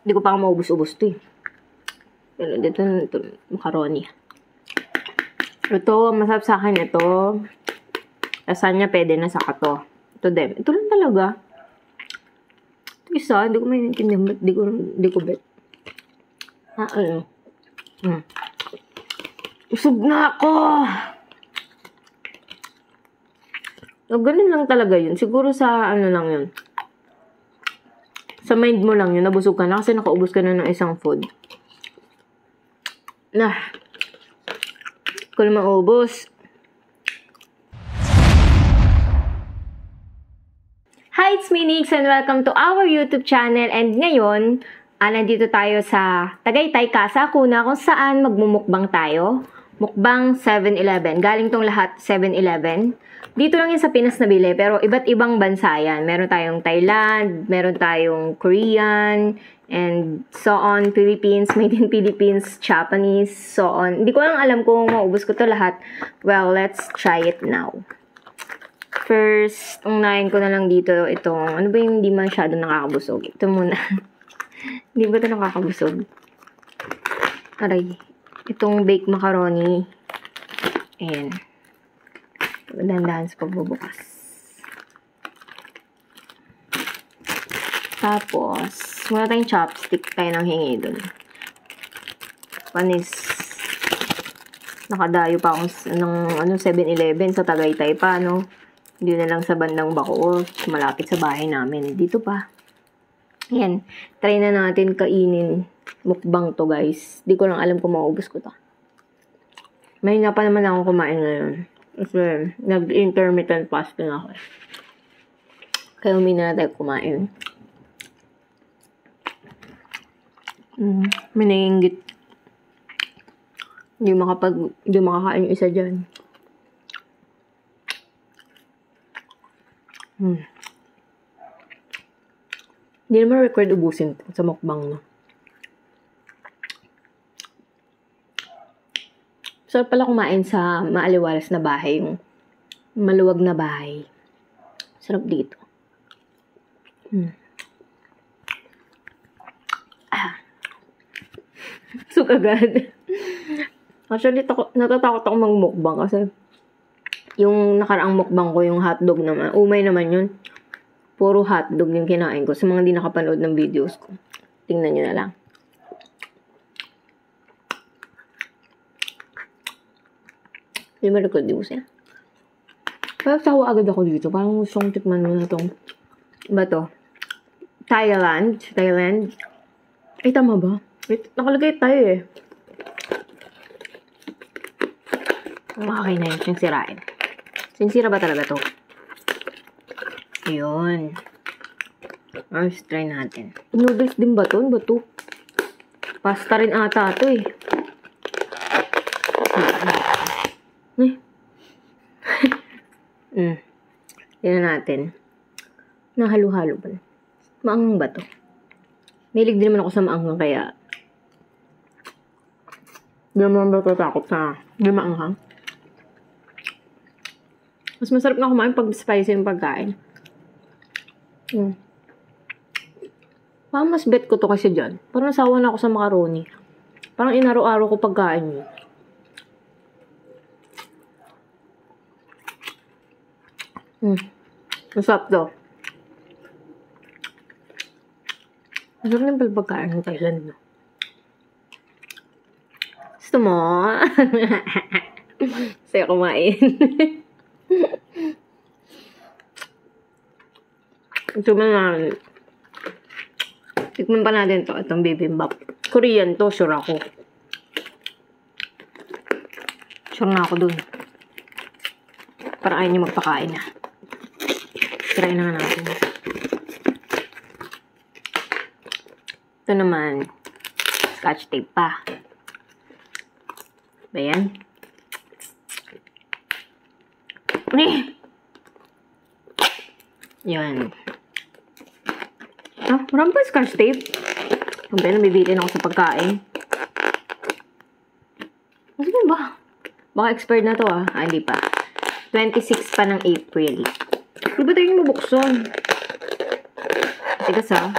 Hindi ko pa maubos-ubos to eh. Pero dito macaroni. Ito, masarap sa akin ito. Lasagna, pwede na sa kato. Ito din. Ito lang talaga. Ito isa, hindi ko maintindihan. Hindi ko bet. Ano? Usog na ako! So, ganun lang talaga yun. Siguro sa ano lang yun. Sa mind mo lang yun. Nabusog ka na kasi nakaubos ka na ng isang food. Kung maubos. Hi, it's me, Nix, and welcome to our YouTube channel. And ngayon, nandito tayo sa Tagaytay, Casa Cuna, kung saan magmumukbang tayo. Mukbang 7-Eleven. Galing tong lahat 7-Eleven. Dito lang yan sa Pinas nabili, pero iba't ibang bansa yan. Meron tayong Thailand, meron tayong Korean, and so on, Philippines, made in Philippines, Japanese, so on. Hindi ko lang alam kung maubos ko to lahat. Well, let's try it now. First, unahin ko na lang dito itong, ano ba yung hindi masyado nakakabusog? Ito muna. Hindi ba ito nakakabusog? Aray. Itong baked macaroni. Ayan. Dahan-dahan sa pagbubukas. Tapos, muna tayong chopstick tayo ng hingi dun. Panis. Nakadayo pa akong ng 7-Eleven sa Tagaytay pa, no? Hindi na lang sa bandang Bacoor. Malapit sa bahay namin. Dito pa. Ayan. Try na natin kainin. Mukbang to, guys. Di ko lang alam kung maubos ko to. May na pa naman akong kumain ngayon. Kasi nag-intermittent fasting ako. Kaya umina na tayo kumain. May naiingit. Hindi makakain yung isa dyan. Hindi naman record ubusin sa mukbang, no? Sarap pala kumain sa maaliwalas na bahay, yung maluwag na bahay. Sarap dito. Sug agad. Actually, natatakot ako magmukbang kasi yung nakaraang mukbang ko, yung hotdog naman, umay naman yun. Puro hotdog yung kinain ko. Sa mga hindi nakapanood ng videos ko, tingnan nyo na lang. Hindi ba record yung siya? Parang tawa agad ako dito. Parang gusto kong tikman mo na itong ba to? Thailand. Ay, tama ba? Wait, nakalagay tayo eh. Okay na yun. Siyang sirain. Sinsira ba talaga to? Ayun. Let's try natin. Noodles din ba to? Ano ba to? Pasta rin ata to eh. Tignan natin. Nahalo-halo ba? Maanghang ba to? Mahilig din naman ako sa maanghang kaya hindi naman ba tatakot sa hindi maanghang. Mas masarap nga kumain pag spicy yung pagkain. Parang mas bet ko to kasi dyan. Parang nasawa na ako sa macaroni. Parang inaraw-araw ko pagkain yun. Masarap to. Masarap na pala pagkain ng Thailand, no? Gusto mo? Saya kumain. Tikman pa natin to. Itong bibimbap. Korean to, sure ako. Sure na ako dun. Para ayaw niyo magpakain na. Try na nga natin. Ito naman, scotch tape pa. Ba yan? Yan. Marami pa scotch tape. Kung ba, nabibitin ako sa pagkain. Ano ba? Baka expired na to ah. Hindi pa. 26 pa ng April. Di ba tayo yung mabukson? Tigas ah.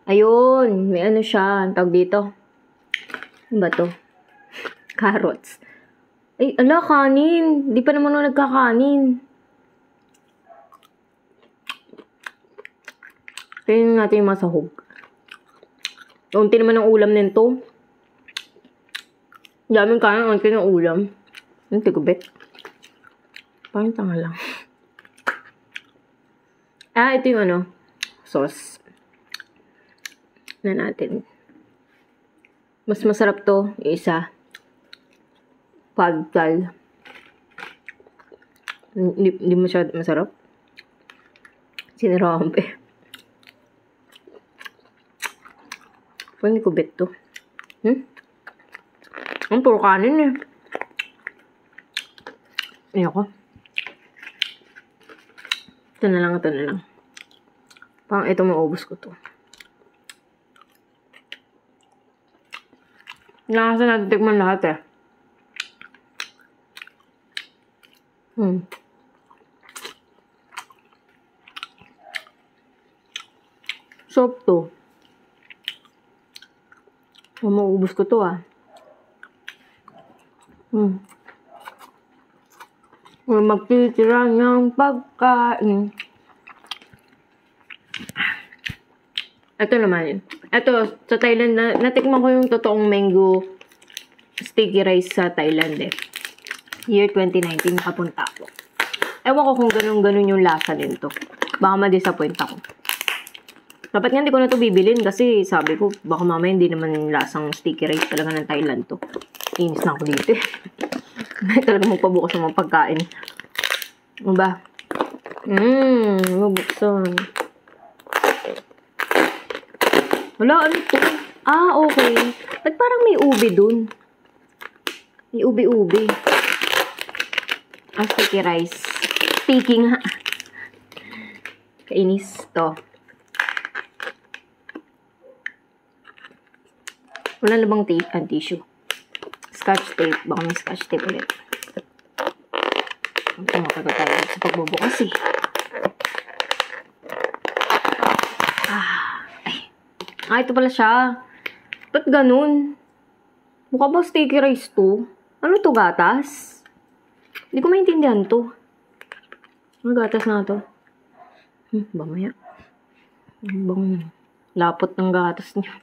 Ayun, may ano siya. Ang tawag dito. Ano ba to? Carrots. Ay, ala, kanin. Di pa naman ako nagkakanin. Tingnan natin yung masahog. Unti naman ang ulam nito. Daming kanin, unti ng ulam. Ang tigubit. Parang tanga lang. Ito yung ano, sauce. Na natin. Mas masarap to, isa. Pagkal. Hindi masyado masarap. Sinirampe. Pwede ko bet to. Ang puro kanin eh. Ayoko. Ito na lang. Parang ito maubos ko to. Nakasa natin tikman lahat eh. Sarap to. Maubos ko to ah. Magtitira ng pagkain. Ito naman. Ito, sa Thailand, natikman ko yung totoong mango sticky rice sa Thailand eh. Year 2019, nakapunta ako. Ewan ko kung ganun-ganun yung lasa nito. Baka ma-disappoint ako. Dapat nga hindi ko na ito bibilin kasi sabi ko, baka mamaya hindi naman lasang sticky rice talaga ng Thailand to. Inis na ako dito eh. May talaga magpabukas ng mga pagkain. Ano ba? Mabuksan. Wala, ano to? Okay. Ba't parang may ubi dun? May ubi-ubi. Ang sticky rice. Speaking ha. Kainis to. Wala na bang tissue? Scotch tape. Baka may scotch tape ulit. Tumakaga tayo sa pagbubukas eh. Ito pala siya. Ba't ganun? Mukha ba sticky rice to? Ano to, gatas? Hindi ko maintindihan to. Ano gatas na to? Mamaya. Bang lapot ng gatas niya.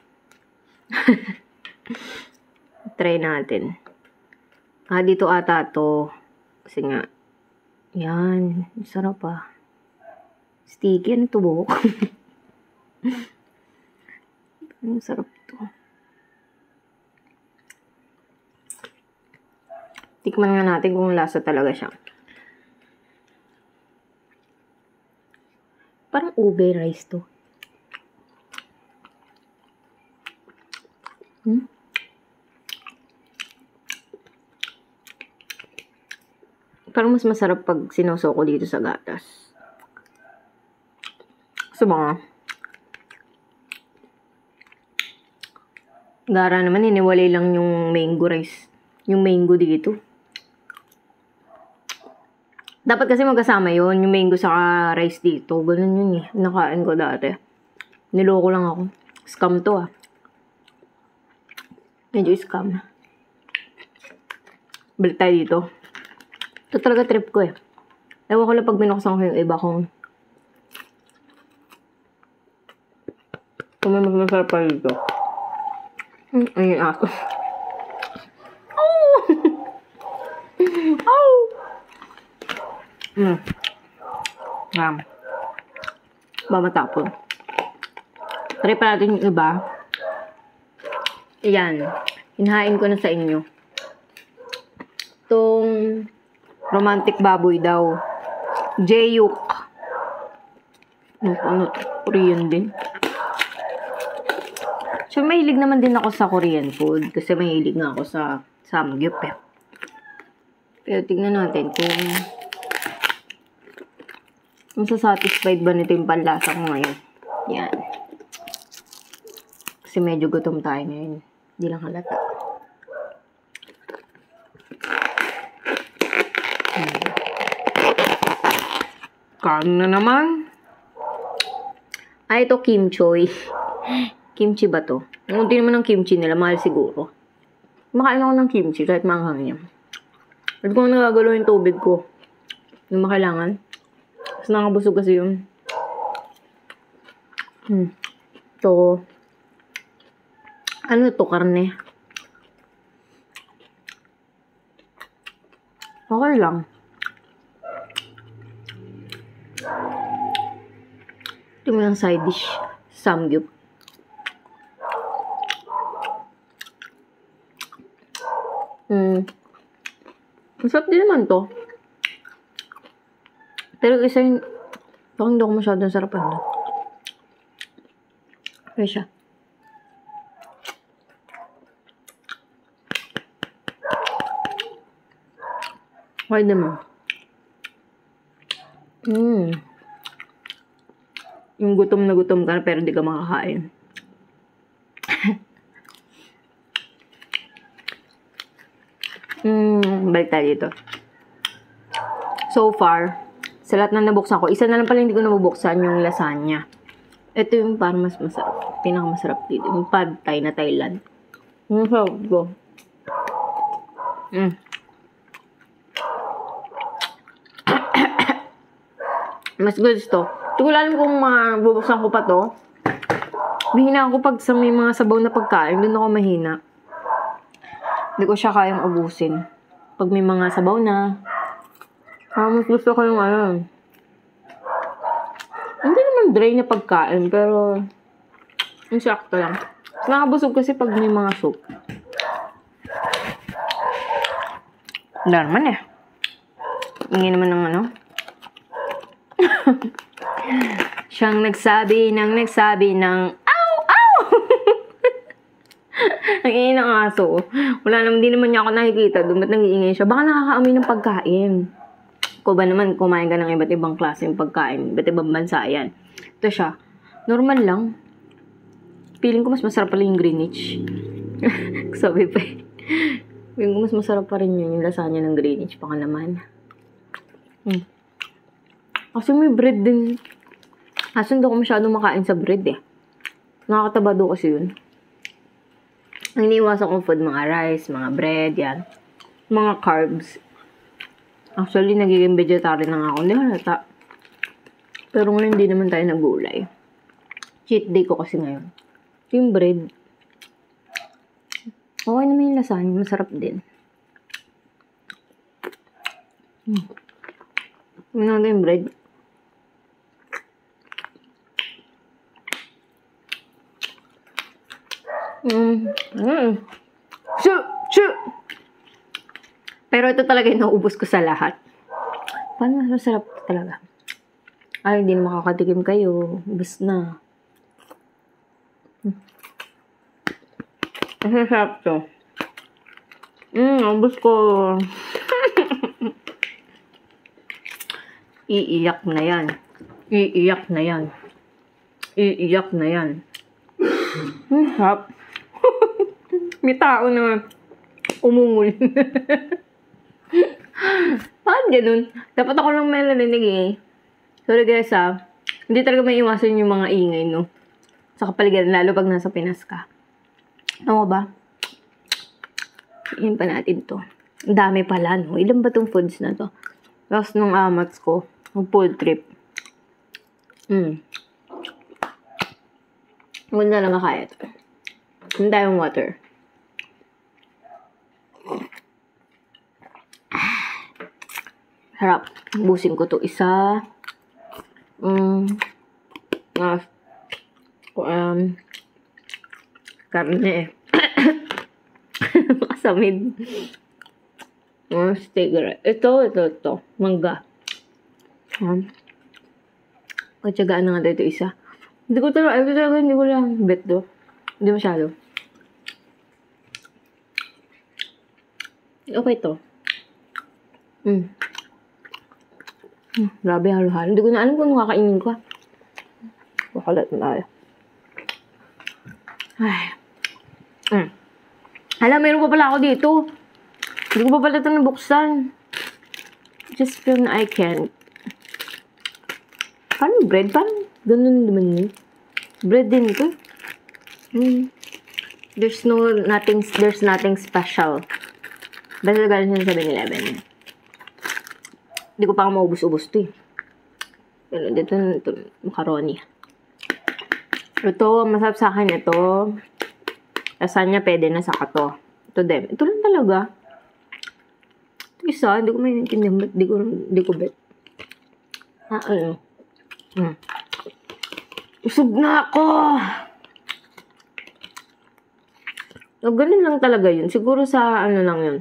Try natin. Dito ata to. Kasi nga, yan. Sarap pa. Sticky. Ano to, buhok? Ang sarap to. Tikman nga natin kung lasa talaga siya. Parang ube rice to. Parang mas masarap pag sinosoko dito sa gatas. Gusto ba nga? Gara naman, iniwalay lang yung mango rice. Yung mango dito. Dapat kasi magkasama yun. Yung mango sa rice dito. Ganun yun eh. Nakain ko dati. Niloko lang ako. Scam to ah. Medyo scam. Balik tayo dito. Ito talaga trip ko eh. Ewan ko lang pag binuksan ko yung iba kong may masarap pa dito. Ayun ako. Ba matapon. Try pa natin yung iba. Ayan. Inhain ko na sa inyo. Itong romantic baboy daw. Jeyuk. Ano to? Korean din. So, mahilig naman din ako sa Korean food. Kasi mahilig nga ako sa samgyup eh. Pero tignan natin kung masasatisfied ba nito yung panlasa ko ngayon. Yan. Kasi medyo gutom tayo ngayon. Hindi lang halata. Kain na naman. Ito kimchoy. Kimchi ba to? Ang unti naman ng kimchi nila, mahal siguro. Makain ako ng kimchi kahit maanghang niya. At kung nagagalaw yung tubig ko, yung makailangan. Kasi nakabusog kasi yun. So, ano to, karne? Okay lang. Ito mo yung side dish. Samgyup. Masarap din naman to. Pero isa yung parang hindi ako masyadong sarapan doon. Okay siya. Okay naman. Yung gutom na gutom ka na pero di ka makakain. Balik tayo dito. So far, sa lahat na nabuksan ko, isa na lang pala hindi ko nabubuksan yung lasagna. Ito yung parang mas masarap. Pinakamasarap dito. Yung pad thai na Thailand. Yung sarap ko. Mas goods to. Hindi ko alam kung mabubuksan ko pa to. Mahina ako pag sa may mga sabaw na pagkain. Doon ako mahina. Hindi ko siya kayang ubusin. Pag may mga sabaw na. Mas gusto ko yung ano. Hindi naman dry na pagkain. Pero yung sakto lang. Nakabusog kasi pag may mga soup. Wala naman eh. Ingin naman ng ano. Siyang nagsabi ng ow! Ow! Ang ingay ng aso. Wala naman, di naman niya ako nakikita doon. Ba't nag-iingay siya? Baka nakakaamoy ng pagkain. Ko ba naman kumain ka ng iba't ibang klase ng pagkain. Iba't ibang bansa yan. Ito siya. Normal lang. Feeling ko mas masarap pala yung Greenwich. Sabi pa eh. Feeling ko mas masarap pa rin yun. Yung lasagna ng Greenwich. Baka naman. Kasi may bread din. Kasi hindi ako masyadong makain sa bread eh. Nakakataba do kasi yun. Ang iniiwasan kong food, mga rice, mga bread, yan. Mga carbs. Actually, nagiging vegetarian na nga ako. Hindi halata. Pero ngayon, hindi naman tayo nagulay. Cheat day ko kasi ngayon. Yung bread. Okay naman yung lasagna. Masarap din. Ano yung bread? Pero ito talaga yung naubos ko sa lahat. Paano masarap talaga? Ay, hindi na makakatikim kayo. Ubus na. Masarap to. Ubus ko. Iiyak na yan. Iiyak na yan. Iiyak na yan. Sarap. May tao na umungol. Bakit ganun? Dapat ako lang may narinig eh. Sorry guys hindi talaga may iwasan yung mga ingay, no? Sa kapaligiran, lalo pag nasa Pinas ka. Ano ba? Iyan pa natin to. Ang dami pala, no? Ilan ba tong foods na to? Last nung amats ko, ng food trip. Huwag na lang makaya to. Hindi tayong water. Harap. Busin ko to isa. Karne eh. Kasamid. Steak. Ito. Mangga. Pagtsagaan na nga ito isa. Hindi ko lang bet do. Hindi masyado. Okay to. Grabe, halo-halo. Hindi ko na alam kung kakainin ko. Bakalat na tayo. Ay. Alam, meron pa pala ako dito. Hindi ko pa pala ito nabuksan. Just feel na I can't. Parang bread? Parang ganun naman yun. Bread din ito. There's nothing special. Basta galing siya sa 7-Eleven. Hindi ko pa maubos-ubos to eh. Pero dito, macaroni. Ito, masarap sa akin ito. Asan niya pwede na saka to. Ito din. Ito lang talaga. Ito isa, hindi ko maintindihan. Hindi ko bet. Usog na ako! Ganun lang talaga yun. Siguro sa ano lang yun.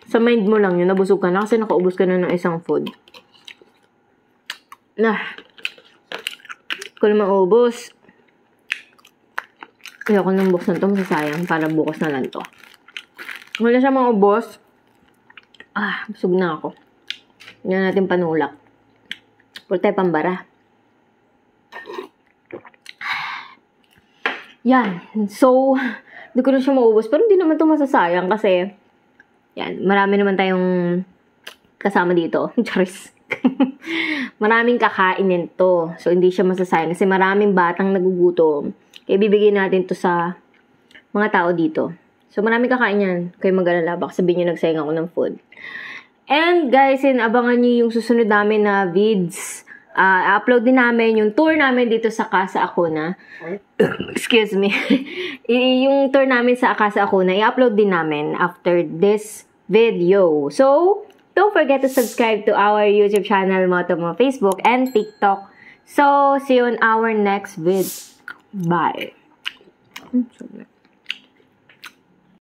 Sa mind mo lang yun. Nabusog ka na kasi nakaubos ka na ng isang food. Kung maubos, ayoko nang buksan ito. Masasayang para bukas na lang ito. Wala siya maubos. Busog na ako. Hindi natin panulak. Puro tayo pambara. Yan. So, hindi ko na siya maubos. Pero hindi naman ito masasayang kasi yan. Marami naman tayong kasama dito. Charis. Maraming kakainin to. So, hindi siya masasayang kasi maraming batang nagugutom. Kaya bibigyan natin to sa mga tao dito. So, maraming kakain yan. Kayo mag-alala. Baka sabihin nyo nagsayang ako ng food. And guys, abangan nyo yung susunod namin na vids. Upload din namin yung tour namin dito sa Casa Acuna. Excuse me. Yung tour namin sa Casa Acuna, i-upload din namin after this video. So, don't forget to subscribe to our YouTube channel, Motomo, Facebook, and TikTok. So, see you on our next vid. Bye.